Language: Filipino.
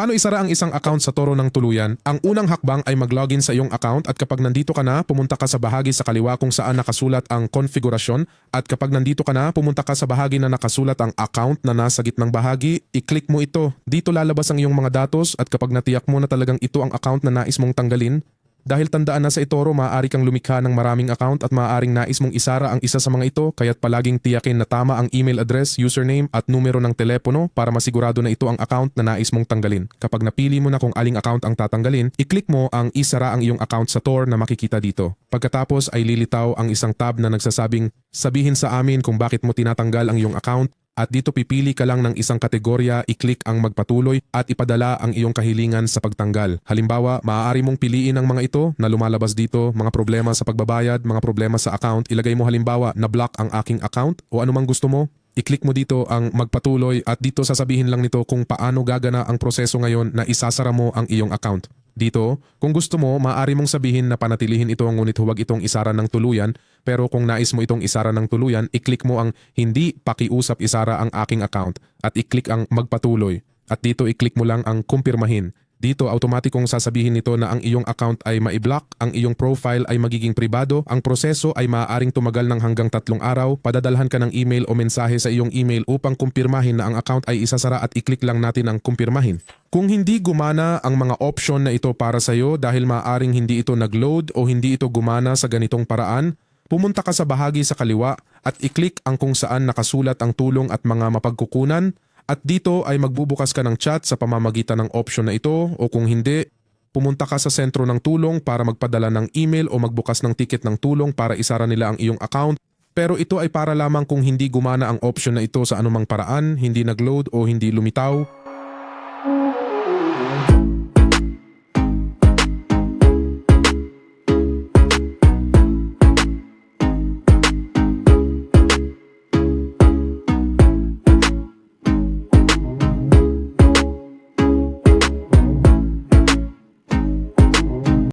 Paano isara ang isang account sa Toro ng tuluyan? Ang unang hakbang ay mag-login sa iyong account at kapag nandito ka na, pumunta ka sa bahagi sa kaliwa kung saan nakasulat ang konfigurasyon at kapag nandito ka na, pumunta ka sa bahagi na nakasulat ang account na nasa gitnang bahagi, i-click mo ito. Dito lalabas ang iyong mga datos at kapag natiyak mo na talagang ito ang account na nais mong tanggalin, dahil tandaan na sa eToro, maaari kang lumikha ng maraming account at maaaring nais mong isara ang isa sa mga ito kaya't palaging tiyakin na tama ang email address, username at numero ng telepono para masigurado na ito ang account na nais mong tanggalin. Kapag napili mo na kung aling account ang tatanggalin, i-click mo ang isara ang iyong account sa Tor na makikita dito. Pagkatapos ay lilitaw ang isang tab na nagsasabing sabihin sa amin kung bakit mo tinatanggal ang iyong account. At dito pipili ka lang ng isang kategorya, i-click ang magpatuloy at ipadala ang iyong kahilingan sa pagtanggal. Halimbawa, maaari mong piliin ang mga ito na lumalabas dito, mga problema sa pagbabayad, mga problema sa account. Ilagay mo halimbawa na block ang aking account o anumang gusto mo. I-click mo dito ang magpatuloy at dito sasabihin lang nito kung paano gagana ang proseso ngayon na isasara mo ang iyong account. Dito, kung gusto mo, maaari mong sabihin na panatilihin ito ngunit huwag itong isara ng tuluyan pero kung nais mo itong isara ng tuluyan, i-click mo ang hindi pakiusap isara ang aking account at i-click ang magpatuloy at dito i-click mo lang ang kumpirmahin. Dito, automatikong sasabihin nito na ang iyong account ay maiblock, ang iyong profile ay magiging pribado, ang proseso ay maaaring tumagal ng hanggang 3 araw, padadalhan ka ng email o mensahe sa iyong email upang kumpirmahin na ang account ay isasara at i-click lang natin ang kumpirmahin. Kung hindi gumana ang mga option na ito para sa iyo dahil maaaring hindi ito nag-load o hindi ito gumana sa ganitong paraan, pumunta ka sa bahagi sa kaliwa at i-click ang kung saan nakasulat ang tulong at mga mapagkukunan. At dito ay magbubukas ka ng chat sa pamamagitan ng option na ito o kung hindi, pumunta ka sa sentro ng tulong para magpadala ng email o magbukas ng ticket ng tulong para isara nila ang iyong account. Pero ito ay para lamang kung hindi gumana ang option na ito sa anumang paraan, hindi nag-load o hindi lumitaw.